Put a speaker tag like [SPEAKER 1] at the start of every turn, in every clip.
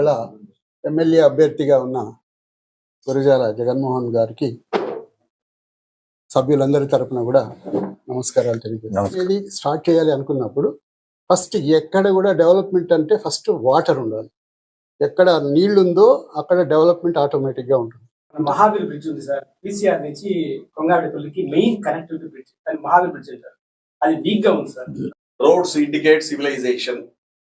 [SPEAKER 1] ఇవాళ ఎమ్మెల్యే అభ్యర్థిగా ఉన్న గురజాల జగన్మోహన్ గారికి సభ్యులందరి తరపున కూడా నమస్కారాలు తెలియజేస్తాను. ఇది స్టార్ట్ చేయాలి అనుకున్నప్పుడు ఫస్ట్ ఎక్కడ కూడా డెవలప్మెంట్ అంటే ఫస్ట్ వాటర్ ఉండాలి. ఎక్కడ నీళ్లు ఉందో అక్కడ డెవలప్మెంట్ ఆటోమేటిక్గా ఉంటుంది.
[SPEAKER 2] మహావీర్ బ్రిడ్జ్ ఉంది సార్, పీసీఆర్ నుంచి కొంగారెడ్డిపల్లికి మెయిన్ కనెక్టివిటీ బ్రిడ్జ్, కానీ మహావీర్ బ్రిడ్జ్ అంటారు, అది వీక్ గా ఉంది సార్.
[SPEAKER 3] రోడ్స్ ఇండికేట్ సివిలైజేషన్,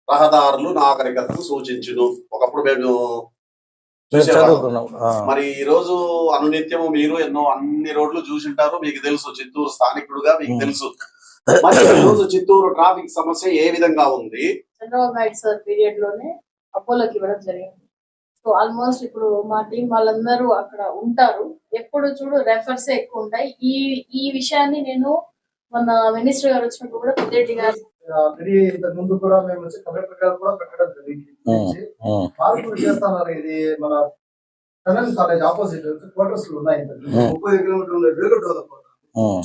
[SPEAKER 3] రహదారులు నాగరికతను సూచించును. ఒకప్పుడు మేము మరి ఈ రోజు అనునిత్యము మీరు ఎన్నో అన్ని రోడ్లు చూసింటారు, మీకు తెలుసు. చిత్తూరు స్థానికుడుగా మీకు తెలుసు. మరి ఈ రోజు చిత్తూరు ట్రాఫిక్ సమస్య ఏ విధంగా ఉంది?
[SPEAKER 4] చంద్రబాబు నాయుడు సార్ పీరియడ్ లోనే అపోలోకి ఇవ్వడం జరిగింది. సో ఆల్మోస్ట్ ఇప్పుడు మా టీం వాళ్ళందరూ అక్కడ ఉంటారు. ఎప్పుడు చూడు రెఫర్స్ ఎక్కువ ఉంటాయి. ఈ విషయాన్ని నేను మన మినిస్టర్ గారు వచ్చినప్పుడు కూడా పెద్దరెడ్డి గారు
[SPEAKER 5] ముందు కూడా మేము వచ్చి కలెక్టర్ గారు కూడా పెట్టడం జరిగింది. మార్పులు చేస్తున్నారు. ఇది మన కన్నన్ కాలేజ్ ఆపోజిట్ క్వార్టర్స్ ఉన్నాయి. 30 కిలోమీటర్లు డెవలప్ అవుతుంది.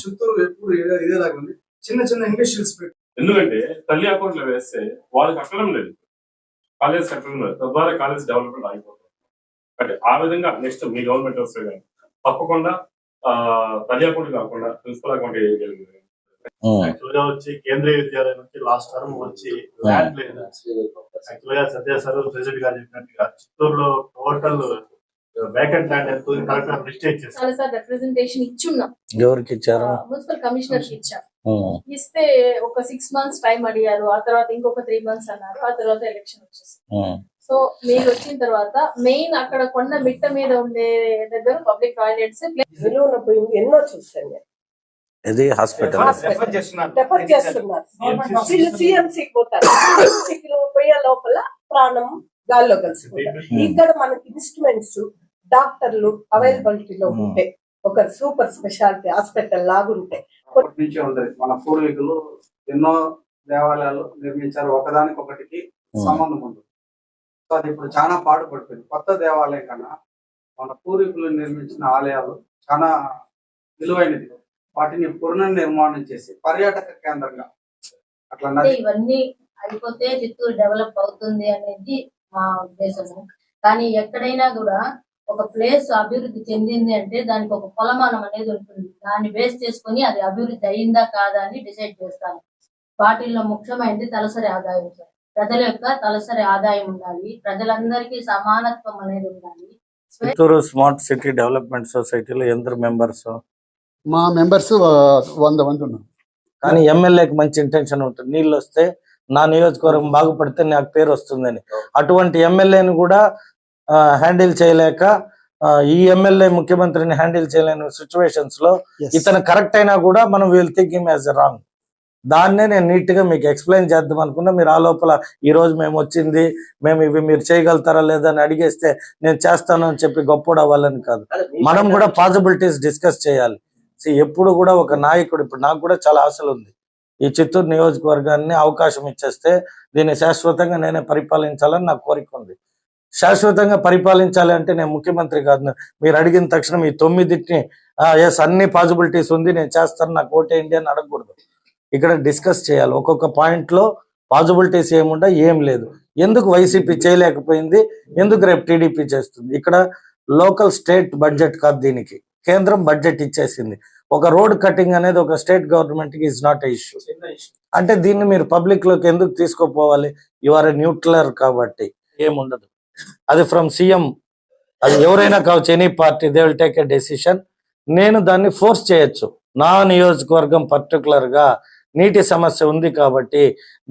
[SPEAKER 5] చిత్తూరు ఎప్పుడు ఇదేలాగా ఉంది. చిన్న చిన్న ఇండస్ట్రియల్స్ పెట్టి,
[SPEAKER 6] ఎందుకంటే తల్లి అకౌంట్ లో వేస్తే వాళ్ళకి కట్టడం లేదు, కాలేజ్ కట్టడం లేదు, తద్వారా కాలేజ్ డెవలప్మెంట్ ఆగిపోతుంది. అంటే ఆ విధంగా నెక్స్ట్ మీ గవర్నమెంట్ వస్తే కానీ తప్పకుండా తల్లి అకౌంట్ కాకుండా ప్రిన్సిపల్ అకౌంట్ వేయగలిగింది.
[SPEAKER 7] యాక్చువల్ గా వచ్చి కేంద్రీయ విద్యాలయం నుంచి లాస్ట్ టర్మ్ వచ్చి ల్యాండ్ లేదు. యాక్చువల్ గా సత్య సార్ ప్రెసిడెంట్ గారు చెప్పినట్టుగా చిత్తూరులో టోటల్ వేకెంట్ ల్యాండ్ ఎంత కలెక్టర్ లిస్ట్ ఇచ్చేసారు.
[SPEAKER 4] సార్ రిప్రజెంటేషన్ ఇచ్చున్నాం.
[SPEAKER 8] ఎవరికి ఇచ్చారు?
[SPEAKER 4] మున్సిపల్ కమిషనర్ కి ఇచ్చాం. ఇస్తే ఒక 6 months టైం అడిగారు. ఆ తర్వాత ఇంకొక 3 months అన్నారు. ఆ తర్వాత ఎలక్షన్ వచ్చేసింది. సో మీరు వచ్చిన తర్వాత మెయిన్ అక్కడ కొండ మిట్ట మీద ఉండే దగ్గర పబ్లిక్ టాయిలెట్స్
[SPEAKER 9] ఎన్నో చూసాను.
[SPEAKER 8] ఇది హాస్పిటల్
[SPEAKER 9] రెఫర్ చేస్తున్నారు. సిఎంసీకి పోతారు. పోయే లోపల ప్రాణం గాల్లో కలిసిపోతారు. ఇక్కడ మనకి ఇన్స్ట్రుమెంట్స్, డాక్టర్లు అవైలబిలిటీలో ఉంటే ఒక సూపర్ స్పెషాలిటీ హాస్పిటల్ లాగుంటే
[SPEAKER 5] నుంచే ఉంటది. మన పూర్వీకులు ఎన్నో దేవాలయాలు నిర్మించారు. ఒకదానికొకటికి సంబంధం ఉంటుంది. సో అది ఇప్పుడు చాలా పాటుపడిపోయింది. కొత్త దేవాలయం కన్నా మన పూర్వీకులు నిర్మించిన ఆలయాలు చాలా విలువైనది. వాటిని పునర్నిర్మాణం చేసి పర్యాటక కేంద్రంగా అట్లా
[SPEAKER 4] ఇవన్నీ అయిపోతే చిత్తూరు డెవలప్ అవుతుంది అనేది మా ఉద్దేశము. కానీ ఎక్కడైనా కూడా ఒక ప్లేస్ అభివృద్ధి చెందింది అంటే దానికి ఒక కొలమానం అనేది ఉంటుంది. దాన్ని బేస్ చేసుకుని అది అభివృద్ధి అయిందా కాదా అని డిసైడ్ చేస్తాను. వాటిల్లో ముఖ్యమైనది తలసరి ఆదాయం. ప్రజల యొక్క తలసరి ఆదాయం ఉండాలి. ప్రజలందరికీ సమానత్వం అనేది ఉండాలి.
[SPEAKER 8] చిత్తూరు స్మార్ట్ సిటీ డెవలప్మెంట్ సొసైటీలో ఎందరు మెంబర్స్?
[SPEAKER 1] మా మెంబర్స్ 100 మంది ఉన్నారు.
[SPEAKER 8] కానీ ఎమ్మెల్యేకి మంచి ఇంటెన్షన్ ఉంటుంది. నీళ్ళు వస్తే నా నియోజకవర్గం బాగుపడితే నాకు పేరు వస్తుందని. అటువంటి ఎమ్మెల్యేని కూడా హ్యాండిల్ చేయలేక, ఈ ఎమ్మెల్యే ముఖ్యమంత్రిని హ్యాండిల్ చేయలేని సిచ్యువేషన్స్ లో ఇతను కరెక్ట్ అయినా కూడా మనం will think him as wrong. దాన్నే నేను నీట్ గా మీకు ఎక్స్ప్లెయిన్ చేద్దాం అనుకున్నా. మీరు ఆ లోపల ఈ రోజు మేము వచ్చింది, మేము ఇవి మీరు చేయగలుగుతారా లేదా అని అడిగేస్తే నేను చేస్తాను అని చెప్పి గొప్పడు అవ్వాలని కాదు. మనం కూడా పాసిబిలిటీస్ డిస్కస్ చేయాలి. ఎప్పుడు కూడా ఒక నాయకుడు, ఇప్పుడు నాకు కూడా చాలా ఆశలు ఉంది. ఈ చిత్తూరు నియోజకవర్గాన్ని అవకాశం ఇచ్చేస్తే దీన్ని శాశ్వతంగా నేనే పరిపాలించాలని నాకు కోరిక ఉంది. శాశ్వతంగా పరిపాలించాలి అంటే నేను ముఖ్యమంత్రి కాదు. మీరు అడిగిన తక్షణం ఈ 9టిని ఎస్ అన్ని పాసిబిలిటీస్ ఉంది నేను చేస్తాను, నాకు ఓటేయండి అని అడగకూడదు. ఇక్కడ డిస్కస్ చేయాలి. ఒక్కొక్క పాయింట్ లో పాసిబిలిటీస్ ఏముండా ఏం లేదు. ఎందుకు వైసీపీ చేయలేకపోయింది, ఎందుకు రేపు టీడీపీ చేస్తుంది? ఇక్కడ లోకల్ స్టేట్ బడ్జెట్ కాదు, దీనికి కేంద్రం బడ్జెట్ ఇచ్చేసింది. ఒక రోడ్ కటింగ్ అనేది ఒక స్టేట్ గవర్నమెంట్ కి ఇస్ నాట్ ఎ ఇష్యూ. అంటే దీన్ని మీరు పబ్లిక్ లోకి ఎందుకు తీసుకోపోవాలి? యు ఆర్ ఎ న్యూట్రలర్ కాబట్టి ఏముండదు. అది ఫ్రమ్ సీఎం, అది ఎవరైనా కావచ్చు, any party, they will take a decision. నేను దాన్ని ఫోర్స్ చేయొచ్చు. నా నియోజకవర్గం పర్టికులర్ గా నీటి సమస్య ఉంది కాబట్టి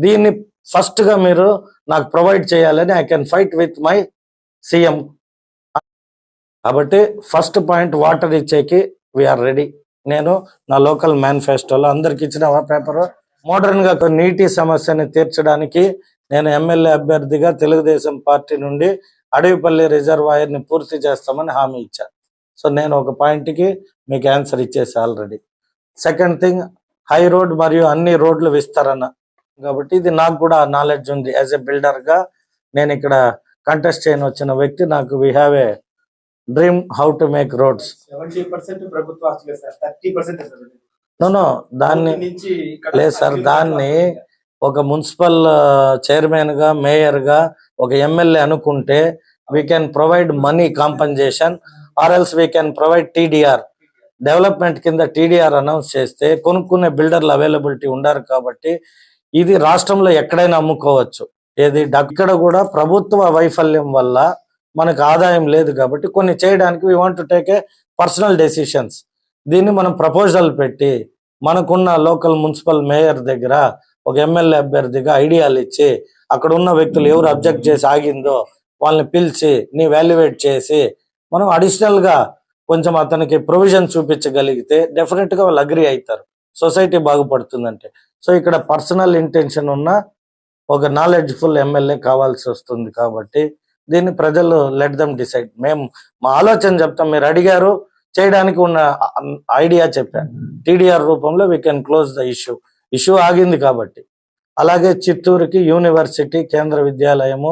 [SPEAKER 8] దీన్ని ఫస్ట్ గా మీరు నాకు ప్రొవైడ్ చేయాలని I can fight with my CM. కాబట్టి ఫస్ట్ పాయింట్ వాటర్ ఇచ్చేకి వీఆర్ రెడీ. నేను నా లోకల్ మేనిఫెస్టోలో అందరికి ఇచ్చిన పేపర్ మోడర్న్ గా నీటి సమస్యని తీర్చడానికి నేను ఎమ్మెల్యే అభ్యర్థిగా తెలుగుదేశం పార్టీ నుండి అడవిపల్లి రిజర్వాయర్ ని పూర్తి చేస్తామని హామీ ఇచ్చాను. సో నేను ఒక పాయింట్ కి మీకు ఆన్సర్ ఇచ్చేసి already. Second thing, high road మరియు అన్ని రోడ్లు విస్తరణ. కాబట్టి ఇది నాకు కూడా నాలెడ్జ్ ఉంది. యాజ్ ఎ బిల్డర్ గా నేను ఇక్కడ కంటెస్ట్ చేయని వచ్చిన వ్యక్తి. నాకు we have a dream how to make roads.
[SPEAKER 2] 70% ప్రభుత్వ ఆస్తులే సార్, 30%
[SPEAKER 8] నో దాన్ని లేదు సార్, దాన్ని ఒక మున్సిపల్ చైర్మన్ గా, మేయర్ గా, ఒక ఎమ్మెల్యే అనుకుంటే we can provide money compensation or else we can provide TDR. Development కింద టీడీఆర్ అనౌన్స్ చేస్తే కొనుక్కునే బిల్డర్లు అవైలబిలిటీ ఉండారు కాబట్టి ఇది రాష్ట్రంలో ఎక్కడైనా అమ్ముకోవచ్చు. ఏది ఇక్కడ కూడా ప్రభుత్వ వైఫల్యం వల్ల మనకు ఆదాయం లేదు కాబట్టి కొన్ని చేయడానికి we want to take a personal decisions. దీన్ని మనం ప్రపోజల్ పెట్టి మనకున్న లోకల్ మున్సిపల్ మేయర్ దగ్గర, ఒక ఎమ్మెల్యే అభ్యర్థిగా ఐడియాలు ఇచ్చి అక్కడ ఉన్న వ్యక్తులు ఎవరు అబ్జెక్ట్ చేసి ఆగిందో వాళ్ళని పిలిచి నీ వాల్యుయేట్ చేసి మనం అడిషనల్ గా కొంచెం అతనికి ప్రొవిజన్ చూపించగలిగితే డెఫినెట్ గా వాళ్ళు అగ్రి అవుతారు, సొసైటీ బాగుపడుతుందంటే. సో ఇక్కడ పర్సనల్ ఇంటెన్షన్ ఉన్న ఒక నాలెడ్జ్ఫుల్ ఎమ్మెల్యే కావాల్సి వస్తుంది కాబట్టి దీన్ని ప్రజలు లెట్ దమ్ డిసైడ్. మేము మా ఆలోచన చెప్తాం, మీరు అడిగారు, చేయడానికి ఉన్న ఐడియా చెప్పాను. టీడీఆర్ రూపంలో we can close the issue ఆగింది కాబట్టి. అలాగే చిత్తూరుకి యూనివర్సిటీ, కేంద్ర విద్యాలయము,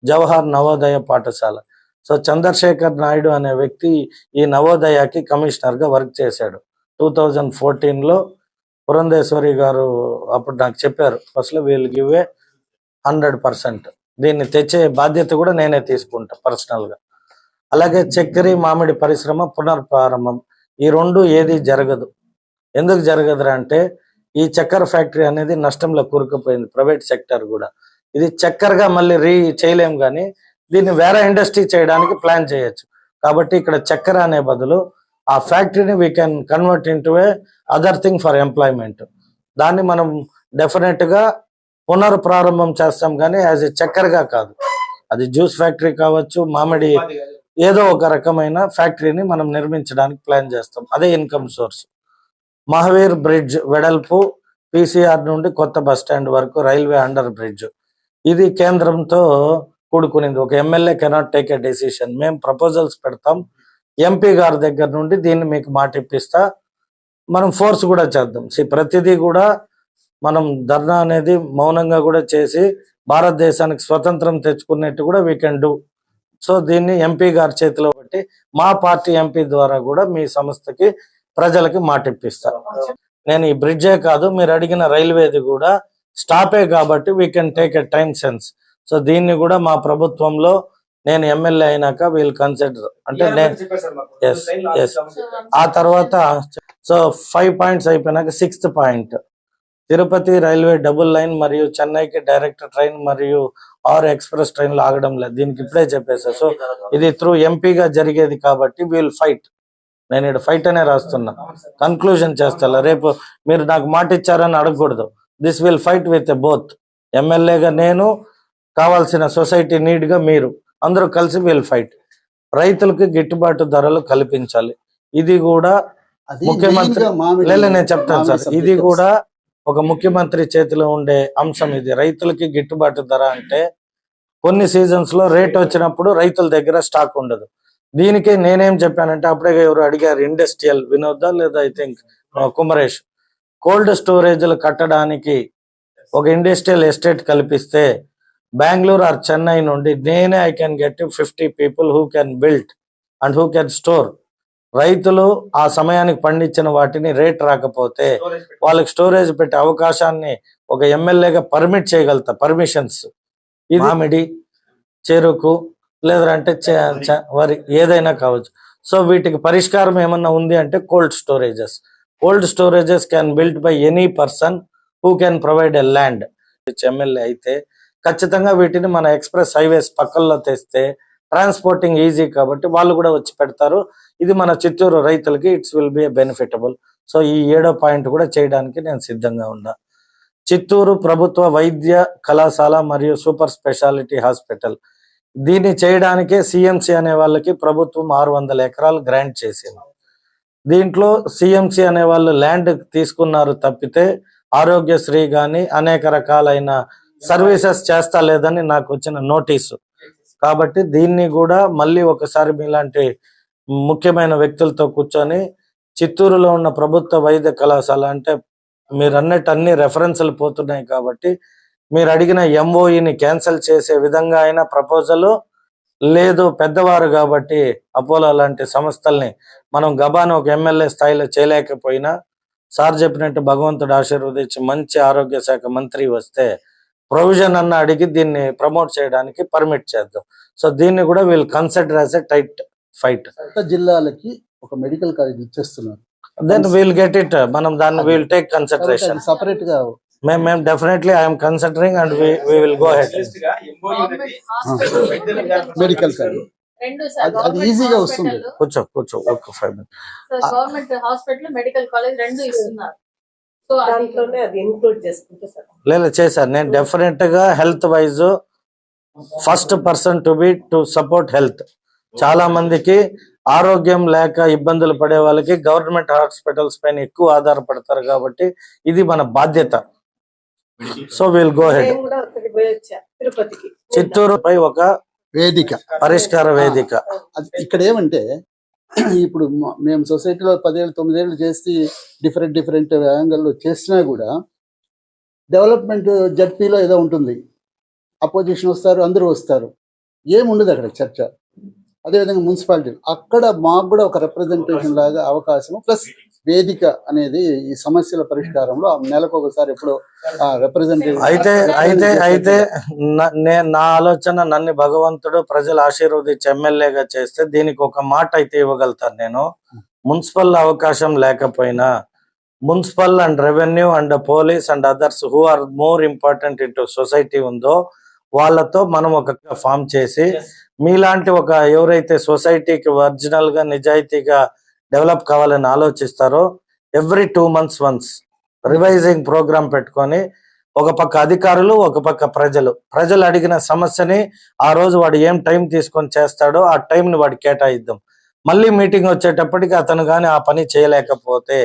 [SPEAKER 8] జవహర్ నవోదయ పాఠశాల. సో చంద్రశేఖర్ నాయుడు అనే వ్యక్తి ఈ నవోదయకి కమిషనర్ గా వర్క్ చేశాడు. 2014లో పురంధేశ్వరి గారు అప్పుడు నాకు చెప్పారు, అసలు వీళ్ళు గివ్ ఏ 100%. దీన్ని తెచ్చే బాధ్యత కూడా నేనే తీసుకుంటా పర్సనల్ గా. అలాగే చక్కెర మామిడి పరిశ్రమ పునర్ప్రారంభం, ఈ రెండు ఏది జరగదు. ఎందుకు జరగదు అంటే ఈ చక్కెర ఫ్యాక్టరీ అనేది నష్టంలో కూరుకుపోయింది, ప్రైవేట్ సెక్టర్ కూడా. ఇది చక్కెరగా మళ్ళీ చేయలేం కానీ దీన్ని వేరే ఇండస్ట్రీ చేయడానికి ప్లాన్ చేయొచ్చు. కాబట్టి ఇక్కడ చక్కెర అనే బదులు ఆ ఫ్యాక్టరీని we can convert into A other thing for employment. దాన్ని మనం డెఫినెట్ గా పునర్ప్రారంభం చేస్తాం కానీ యాజ్ ఏ చక్కెరగా కాదు. అది జ్యూస్ ఫ్యాక్టరీ కావచ్చు, మామిడి ఏదో ఒక రకమైన ఫ్యాక్టరీని మనం నిర్మించడానికి ప్లాన్ చేస్తాం. అదే ఇన్కమ్ సోర్స్. మహావీర్ బ్రిడ్జ్ వెడల్పు పీసీఆర్ నుండి కొత్త బస్ స్టాండ్ వరకు రైల్వే అండర్ బ్రిడ్జ్. ఇది కేంద్రంతో కూడుకునింది. ఒక MLA cannot take a decision. మేము ప్రపోజల్స్ పెడతాం, ఎంపీ గారి దగ్గర నుండి దీన్ని మీకు మాట ఇప్పిస్తా, మనం ఫోర్స్ కూడా చేద్దాం. ప్రతిదీ కూడా మనం ధర్నా అనేది మౌనంగా కూడా చేసి భారతదేశానికి స్వతంత్రం తెచ్చుకున్నట్టు కూడా వీ కెన్ డూ. సో దీన్ని ఎంపీ గారి చేతిలో పెట్టి మా పార్టీ ఎంపీ ద్వారా కూడా మీ సంస్థకి, ప్రజలకి మాట ఇప్పిస్తారు. నేను ఈ బ్రిడ్జే కాదు, మీరు అడిగిన రైల్వేది కూడా స్టాపే కాబట్టి we can take a time sense. So దీన్ని కూడా మా ప్రభుత్వంలో నేను ఎమ్మెల్యే అయినాక వీళ్ళు కన్సిడర్ అంటే ఆ తర్వాత. సో 5 పాయింట్స్ అయిపోయినాక 6th point, Tirupati railway double line మరియు చెన్నైకి డైరెక్ట్ ట్రైన్ మరియు 6 ఎక్స్ప్రెస్ ట్రైన్లు ఆగడం లేదు. దీనికి ఇప్పుడే చెప్పేసా. సో ఇది త్రూ ఎంపీగా జరిగేది కాబట్టి వీల్ ఫైట్. నేను ఇక్కడ ఫైట్ అనే రాస్తున్నా, కన్క్లూజన్ చేస్తా. రేపు మీరు నాకు మాట ఇచ్చారని అడగకూడదు. This will fight with both. ఎమ్మెల్యేగా నేను, కావాల్సిన సొసైటీ నీడ్ గా మీరు, అందరూ కలిసి విల్ ఫైట్. రైతులకు గిట్టుబాటు ధరలు కల్పించాలి. ఇది కూడా ముఖ్యమంత్రి నేను చెప్తాను సార్, ఇది కూడా ఒక ముఖ్యమంత్రి చేతిలో ఉండే అంశం. ఇది రైతులకి గిట్టుబాటు ధర అంటే కొన్ని సీజన్స్ లో రేట్ వచ్చినప్పుడు రైతుల దగ్గర స్టాక్ ఉండదు. దీనికి నేనేం చెప్పానంటే, అప్పుడే ఎవరు అడిగారు, ఇండస్ట్రియల్ వినోద లేదా ఐ థింక్ కుమరేష్, కోల్డ్ స్టోరేజ్లు కట్టడానికి ఒక ఇండస్ట్రియల్ ఎస్టేట్ కల్పిస్తే బెంగళూరు ఆర్ చెన్నై నుండి నేనే I can get 50 people who can build and who can store. రైతులు ఆ సమయానికి పండించిన వాటిని రేట్ రాకపోతే వాళ్ళకి స్టోరేజ్ పెట్టే అవకాశాన్ని ఒక ఎమ్మెల్యేగా పర్మిట్ చేయగలుగుతా. పర్మిషన్స్ మామిడి, చెరుకు లేదంటే వరి ఏదైనా కావచ్చు. సో వీటికి పరిష్కారం ఏమన్నా ఉంది అంటే cold storages. Cold storages can build by any person who can provide a land. MLA అయితే ఖచ్చితంగా వీటిని మన ఎక్స్ప్రెస్ హైవేస్ పక్కల్లో తెస్తే ట్రాన్స్పోర్టింగ్ ఈజీ కాబట్టి వాళ్ళు కూడా వచ్చి పెడతారు. ఇది మన చిత్తూరు రైతులకి it's will be benefitable. So ఈ 7వ పాయింట్ కూడా చేయడానికి నేను సిద్ధంగా ఉన్నా. చిత్తూరు ప్రభుత్వ వైద్య కళాశాల మరియు సూపర్ స్పెషాలిటీ హాస్పిటల్, దీన్ని చేయడానికే సిఎంసి అనే వాళ్ళకి ప్రభుత్వం 600 ఎకరాలు గ్రాంట్ చేసింది. దీంట్లో సిఎంసి అనే వాళ్ళు ల్యాండ్ తీసుకున్నారు తప్పితే ఆరోగ్యశ్రీ గాని అనేక రకాలైన సర్వీసెస్ చేస్తా లేదని నాకు వచ్చిన నోటీసు. కాబట్టి దీన్ని కూడా మళ్ళీ ఒకసారి మీలాంటి ముఖ్యమైన వ్యక్తులతో కూర్చొని చిత్తూరులో ఉన్న ప్రభుత్వ వైద్య కళాశాల అంటే మీరు అన్నట్టు అన్ని రెఫరెన్స్లు పోతున్నాయి కాబట్టి మీరు అడిగిన ఎంఓఈని క్యాన్సిల్ చేసే విధంగా అయినా ప్రపోజల్ లేదు. పెద్దవారు కాబట్టి అపోలో లాంటి సంస్థల్ని మనం గబాను ఒక ఎమ్మెల్యే స్థాయిలో చేయలేకపోయినా సార్ చెప్పినట్టు భగవంతుడు ఆశీర్వదించి మంచి ఆరోగ్య శాఖ మంత్రి వస్తే ప్రొవిజన్ అన్న అడిగి దీన్ని ప్రమోట్ చేయడానికి పర్మిట్ చేద్దాం. సో దీన్ని కూడా we'll consider as a tight fight.
[SPEAKER 1] జిల్లాలకి ఒక మెడికల్ కాలేజ్ ఇచ్చేస్తున్నారు.
[SPEAKER 8] Then we'll get it. మనం దాన్ని వీల్ టేక్ కన్సిడరేషన్.
[SPEAKER 1] సపరేట్ గా
[SPEAKER 8] మేము definitely I'm considering and we will go head.
[SPEAKER 1] Medical college
[SPEAKER 4] రెండు
[SPEAKER 1] అది ఈజీగా వస్తుంది.
[SPEAKER 8] కూర్చో ఒక 5 minutes.
[SPEAKER 4] Government hospital medical college రెండు ఇస్తున్నారు. సో
[SPEAKER 9] దాంట్లోనే అది ఇంక్లూడ్ చేసుకుంటే సార్
[SPEAKER 8] లేదు చేశాను నేను. డెఫినెట్ గా health wise first person to support health. చాలా మందికి ఆరోగ్యం లేక ఇబ్బందులు పడే వాళ్ళకి గవర్నమెంట్ హాస్పిటల్స్ పైన ఎక్కువ ఆధారపడతారు కాబట్టి ఇది మన బాధ్యత. So will go head.
[SPEAKER 9] నేను కూడా అక్కడికి పోయి వచ్చా తిరుపతికి.
[SPEAKER 8] చిత్తూరు పై ఒక
[SPEAKER 1] వేదిక,
[SPEAKER 8] పరిష్కార వేదిక.
[SPEAKER 1] ఇక్కడ ఏమంటే ఇప్పుడు మేము సొసైటీలో 10 ఏళ్ళు 9 ఏళ్ళు చేసి డిఫరెంట్ యాంగిల్లో చేసినా కూడా డెవలప్మెంట్ జడ్పీలో ఏదో ఉంటుంది, అపోజిషన్ వస్తారు, అందరూ వస్తారు, ఏముండదు అక్కడ చర్చ. అదేవిధంగా మున్సిపాలిటీ అక్కడ మాకు కూడా ఒక రిప్రజెంటేషన్ లాగా అవకాశం ప్లస్ వేదిక అనేది ఈ సమస్యల పరిష్కారంలో నెలకు ఒకసారి ఎప్పుడో రిప్రజెంటేటివ్.
[SPEAKER 8] అయితే నా ఆలోచన, నన్ను భగవంతుడు ప్రజలు ఆశీర్వదించి ఎమ్మెల్యేగా చేస్తే దీనికి ఒక మాట అయితే ఇవ్వగలుగుతాను నేను. మున్సిపల్ అవకాశం లేకపోయినా municipal and revenue and police and others who are more important into society ఉందో వాళ్ళతో మనం ఒక ఫామ్ చేసి మీలాంటి ఒక ఎవరైతే సొసైటీకి ఒరిజినల్ గా నిజాయితీగా డెవలప్ కావాలని ఆలోచిస్తారో every 2 months once revising program పెట్టుకొని ఒక పక్క అధికారులు ఒక పక్క ప్రజలు అడిగిన సమస్యని ఆ రోజు వాడు ఏం టైం తీసుకొని చేస్తాడో ఆ టైంని వాడు కేటాయిద్దాం. మళ్ళీ మీటింగ్ వచ్చేటప్పటికి అతను కానీ ఆ పని చేయలేకపోతే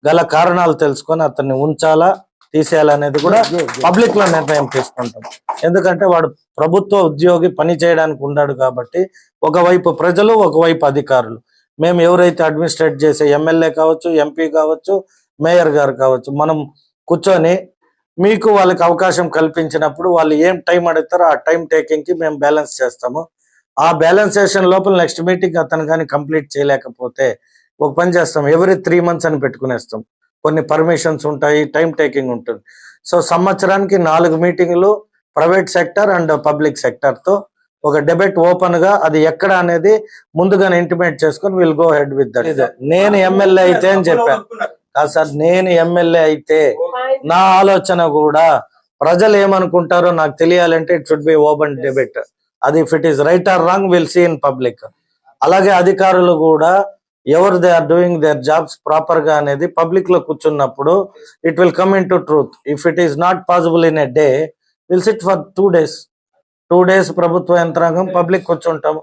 [SPEAKER 8] గల కారణాలు తెలుసుకొని అతన్ని ఉంచాలా తీసేయాలనేది కూడా పబ్లిక్ లో నిర్ణయం తీసుకుంటాం. ఎందుకంటే వాడు ప్రభుత్వ ఉద్యోగి, పని చేయడానికి ఉన్నాడు కాబట్టి ఒకవైపు ప్రజలు ఒకవైపు అధికారులు. మేము ఎవరైతే అడ్మినిస్ట్రేట్ చేసే ఎమ్మెల్యే కావచ్చు, ఎంపీ కావచ్చు, మేయర్ గారు కావచ్చు, మనం కూర్చొని మీకు వాళ్ళకి అవకాశం కల్పించినప్పుడు వాళ్ళు ఏం టైం అడుగుతారో ఆ టైం టేకింగ్ కి మేము బ్యాలెన్స్ చేస్తాము. ఆ బ్యాలెన్సేషన్ లోపల నెక్స్ట్ మీటింగ్ అతను కానీ కంప్లీట్ చేయలేకపోతే ఒక పని చేస్తాం, ఎవ్రీ 3 months అని పెట్టుకునేస్తాం. కొన్ని పర్మిషన్స్ ఉంటాయి, టైం టేకింగ్ ఉంటుంది. సో సంవత్సరానికి 4 మీటింగ్లు private sector and public sector తో ఒక డిబేట్ ఓపెన్ గా అది ఎక్కడ అనేది ముందుగానే ఇంటిమేట్ చేసుకొని will go head with that. నేను ఎమ్మెల్యే అయితే అని చెప్పాను కాదు సార్, నేను ఎమ్మెల్యే అయితే నా ఆలోచన కూడా ప్రజలు ఏమనుకుంటారో నాకు తెలియాలంటే it should be open debate. అది if it is right or wrong will see in public. అలాగే అధికారులు కూడా ఎవరు they are doing their jobs proper గా అనేది పబ్లిక్ లో కూర్చున్నప్పుడు it will come into truth. If it is not possible in a day will sit for 2 days. 2 days ప్రభుత్వ యంత్రాంగం పబ్లిక్ కూర్చుంటాము.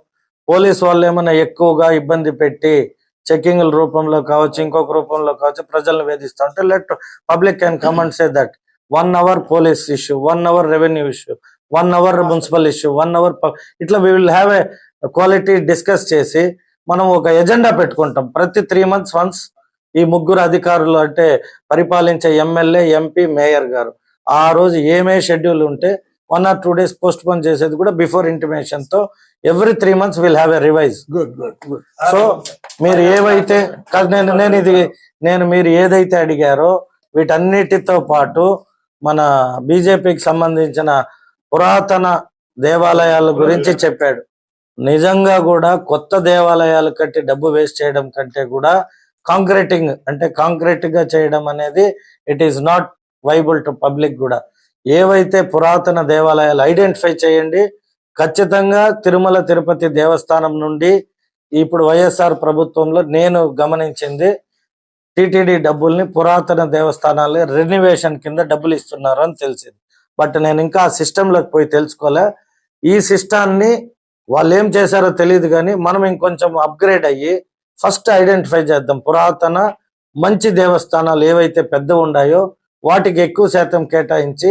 [SPEAKER 8] పోలీస్ వాళ్ళు ఏమైనా ఎక్కువగా ఇబ్బంది పెట్టి చెకింగ్ రూపంలో కావచ్చు, ఇంకొక రూపంలో కావచ్చు, ప్రజలను వేధిస్తూ ఉంటే let public can come and say that 1 hour police issue, 1 hour revenue issue, 1 hour municipal issue, 1 hour ఇట్లా we will have a quality discuss చేసి మనం ఒక ఎజెండా పెట్టుకుంటాం. ప్రతి 3 months వన్స్ ఈ ముగ్గురు అధికారులు అంటే పరిపాలించే ఎమ్మెల్యే, ఎంపీ, మేయర్ గారు ఆ రోజు ఏమే షెడ్యూల్ ఉంటే 1 or 2 days పోస్ట్ పోన్ చేసేది కూడా బిఫోర్ ఇంటిమేషన్ తో every 3 months will have a revise. So మీరు ఏవైతే మీరు ఏదైతే అడిగారో వీటన్నిటితో పాటు మన బీజేపీకి సంబంధించిన పురాతన దేవాలయాల గురించి చెప్పాడు. నిజంగా కూడా కొత్త దేవాలయాలు కట్టి డబ్బు వేస్ట్ చేయడం కంటే కూడా కాంక్రీటింగ్ అంటే కాంక్రీట్ గా చేయడం అనేది it is not viable to public. కూడా ఏవైతే పురాతన దేవాలయాలు ఐడెంటిఫై చేయండి. ఖచ్చితంగా తిరుమల తిరుపతి దేవస్థానం నుండి ఇప్పుడు వైఎస్ఆర్ ప్రభుత్వంలో నేను గమనించింది టిటిడి డబ్బుల్ని పురాతన దేవస్థానాలు రెన్యువేషన్ కింద డబ్బులు ఇస్తున్నారు అని తెలిసింది. బట్ నేను ఇంకా ఆ సిస్టంలోకి పోయి తెలుసుకోలే. ఈ సిస్టాన్ని వాళ్ళు ఏం చేశారో తెలియదు కానీ మనం ఇంకొంచెం అప్గ్రేడ్ అయ్యి ఫస్ట్ ఐడెంటిఫై చేద్దాం. పురాతన మంచి దేవస్థానాలు ఏవైతే పెద్ద ఉన్నాయో వాటికి ఎక్కువ శాతం కేటాయించి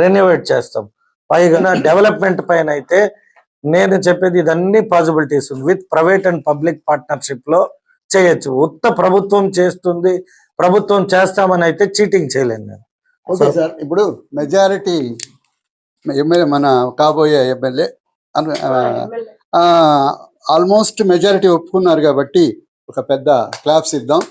[SPEAKER 8] రెన్యువేట్ చేస్తాం. పైగా డెవలప్మెంట్ పైన అయితే నేను చెప్పేది ఇదన్నీ పాసిబిలిటీస్ ఉంది. With private and public partnership లో చేయొచ్చు. ఉత్త ప్రభుత్వం చేస్తుంది, ప్రభుత్వం చేస్తామని అయితే చీటింగ్ చేయలేను నేను.
[SPEAKER 1] ఓకే సార్, ఇప్పుడు మెజారిటీ ఎమ్మెల్యే మన కాబోయే ఎమ్మెల్యే ఆల్మోస్ట్ మెజారిటీ ఒప్పుకున్నారు కాబట్టి ఒక పెద్ద క్లాప్స్ ఇద్దాం.